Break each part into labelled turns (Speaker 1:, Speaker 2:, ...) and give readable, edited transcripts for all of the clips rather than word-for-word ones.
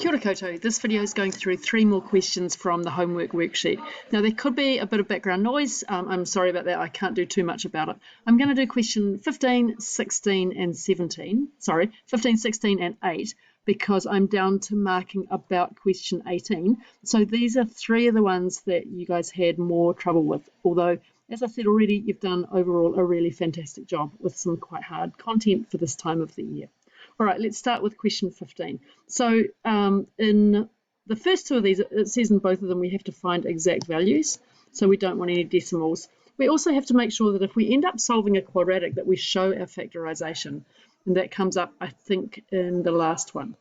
Speaker 1: Kia ora koutou. This video is going through 3 more questions from the homework worksheet. Now there could be a bit of background noise. I'm sorry about that. I can't do too much about it. I'm going to do question 15, 16 and 17. Sorry, 15, 16 and 8 because I'm down to marking about question 18. So these are 3 of the ones that you guys had more trouble with. Although, as I said already, you've done overall a really fantastic job with some quite hard content for this time of the year. All right, let's start with question 15. So in the first 2 of these, it says in both of them we have to find exact values, so we don't want any decimals. We also have to make sure that if we end up solving a quadratic that we show our factorization, and that comes up, I think, in the last one.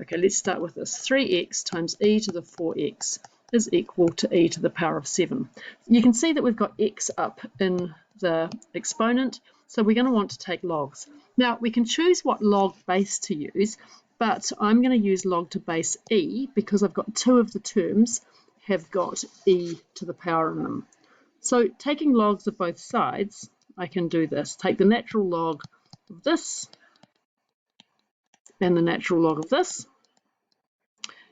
Speaker 1: Okay, let's start with this. 3x times e to the 4x is equal to e to the power of 7. You can see that we've got x up in the exponent, so we're going to want to take logs. Now, we can choose what log base to use, but I'm going to use log to base e because I've got 2 of the terms have got e to the power in them. So taking logs of both sides, I can do this. Take the natural log of this and the natural log of this.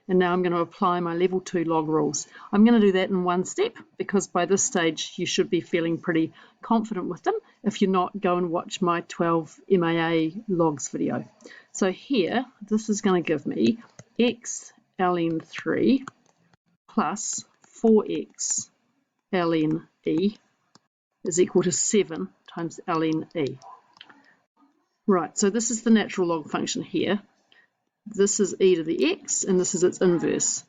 Speaker 1: And now I'm going to apply my level 2 log rules. I'm going to do that in one step because by this stage you should be feeling pretty confident with them. If you're not, go and watch my 12 MAA logs video. So here, this is going to give me x ln 3 plus 4x ln e is equal to 7 times ln e. Right, so this is the natural log function here. This is e to the x, and this is its inverse.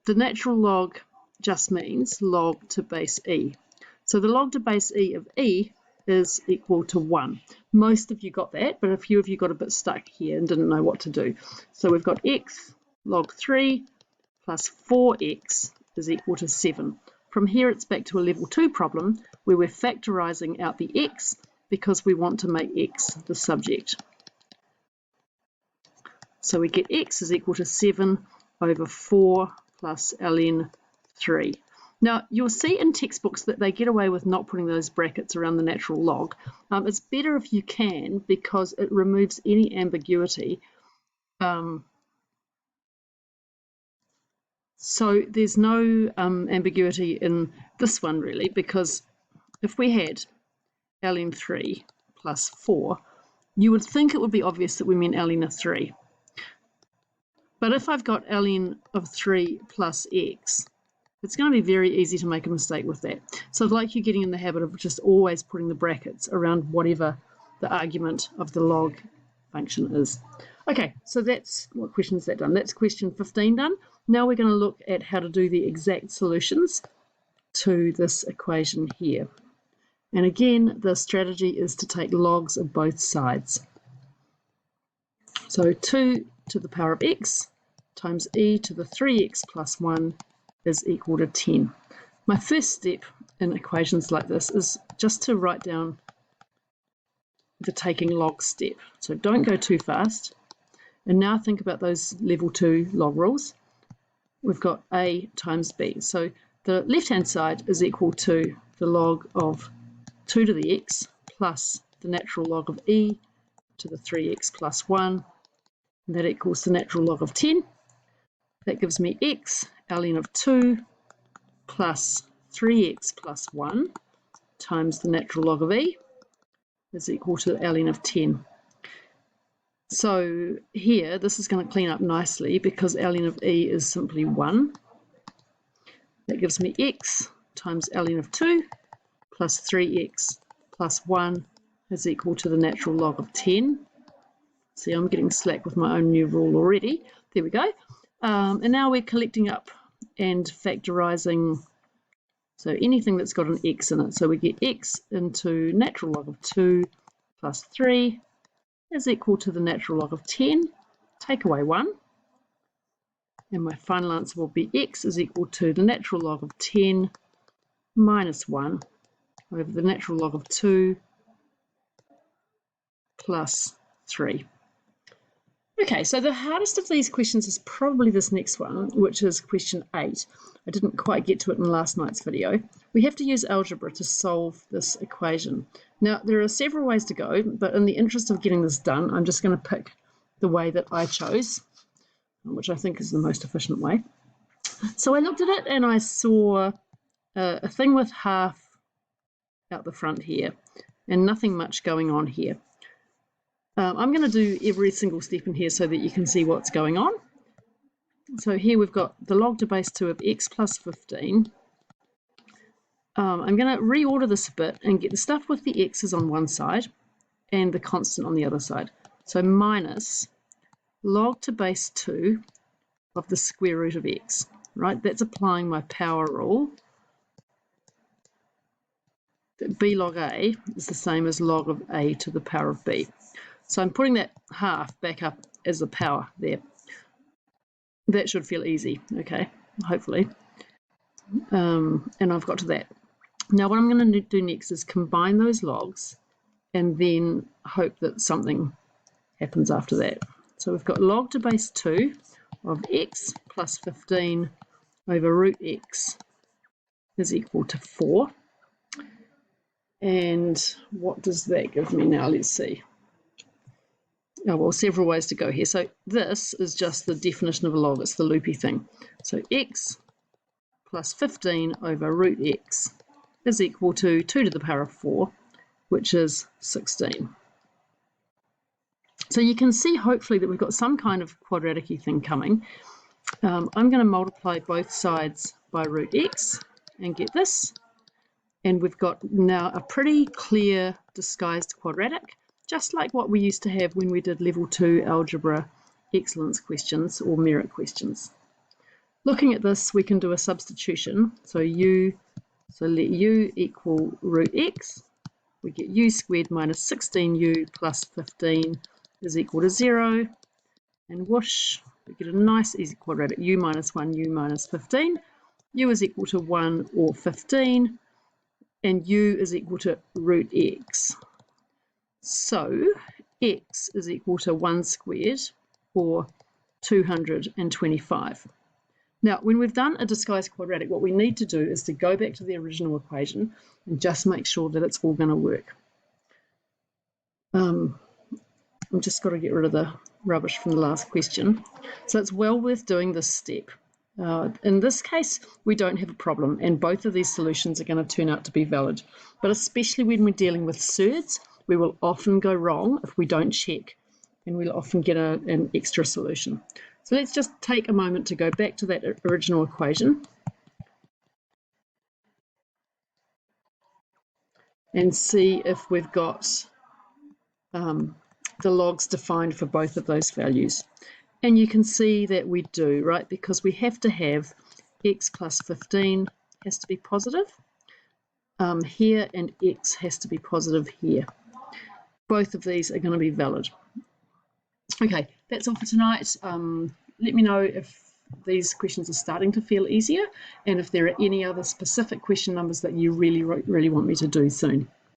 Speaker 1: The natural log just means log to base e. So the log to base e of e is equal to 1. Most of you got that, but a few of you got a bit stuck here and didn't know what to do. So we've got x log 3 plus 4x is equal to 7. From here it's back to a level 2 problem where we're factorising out the x because we want to make x the subject. So we get x is equal to 7 over 4 plus ln 3. Now, you'll see in textbooks that they get away with not putting those brackets around the natural log. It's better if you can because it removes any ambiguity. So there's no ambiguity in this one really, because if we had ln 3 plus 4, you would think it would be obvious that we meant ln of 3. But if I've got ln of 3 plus x, it's going to be very easy to make a mistake with that. So I'd like you getting in the habit of just always putting the brackets around whatever the argument of the log function is. Okay, so that's what question is that done? That's question 15 done. Now we're going to look at how to do the exact solutions to this equation here. And again, the strategy is to take logs of both sides. So 2 to the power of x times e to the 3x plus 1 is equal to 10. My first step in equations like this is just to write down the taking log step. So don't go too fast. And now think about those level 2 log rules. We've got a times b. So the left-hand side is equal to the log of 2 to the x plus the natural log of e to the 3x plus 1. And that equals the natural log of 10. That gives me x ln of 2 plus 3x plus 1 times the natural log of e is equal to ln of 10. So here, this is going to clean up nicely because ln of e is simply 1. That gives me x times ln of 2 plus 3x plus 1 is equal to the natural log of 10. See, I'm getting slack with my own new rule already. There we go. And now we're collecting up and factorising. So anything that's got an x in it. So we get x into natural log of 2 plus 3 is equal to the natural log of 10. Take away 1. And my final answer will be x is equal to the natural log of 10 minus 1 over the natural log of 2 plus 3. Okay, so the hardest of these questions is probably this next one, which is question 8. I didn't quite get to it in last night's video. We have to use algebra to solve this equation. Now, there are several ways to go, but in the interest of getting this done, I'm just going to pick the way that I chose. which I think is the most efficient way. So I looked at it and I saw a thing with half out the front here and nothing much going on here. I'm going to do every single step in here so that you can see what's going on. So here we've got the log to base 2 of x plus 15. I'm going to reorder this a bit and get the stuff with the x's on one side and the constant on the other side. So minus log to base 2 of the square root of x, right? That's applying my power rule. That b log a is the same as log of a to the power of b. So I'm putting that half back up as a power there. That should feel easy, okay, hopefully. And I've got to that. Now what I'm going to do next is combine those logs and then hope that something happens after that. So we've got log to base 2 of x plus 15 over root x is equal to 4. And what does that give me now? Let's see. Oh, well, several ways to go here. So this is just the definition of a log. It's the loopy thing. So x plus 15 over root x is equal to 2 to the power of 4, which is 16. So you can see hopefully that we've got some kind of quadratic-y thing coming. I'm going to multiply both sides by root x and get this. And we've got now a pretty clear disguised quadratic, just like what we used to have when we did level 2 algebra excellence questions or merit questions. Looking at this, we can do a substitution. So let u equal root x. We get u squared minus 16u plus 15 is equal to 0. And whoosh, we get a nice easy quadratic, u minus 1, u minus 15. U is equal to 1 or 15. And u is equal to root x. So x is equal to 1 squared, or 225. Now, when we've done a disguised quadratic, what we need to do is to go back to the original equation and just make sure that it's all going to work. I've just got to get rid of the rubbish from the last question. So it's well worth doing this step. In this case, we don't have a problem, and both of these solutions are going to turn out to be valid. But especially when we're dealing with surds, we will often go wrong if we don't check, and we'll often get an extra solution. So let's just take a moment to go back to that original equation and see if we've got the logs defined for both of those values. And you can see that we do, right? Because we have to have x plus 15 has to be positive here, and x has to be positive here. Both of these are going to be valid. Okay, that's all for tonight. Let me know if these questions are starting to feel easier and if there are any other specific question numbers that you really want me to do soon.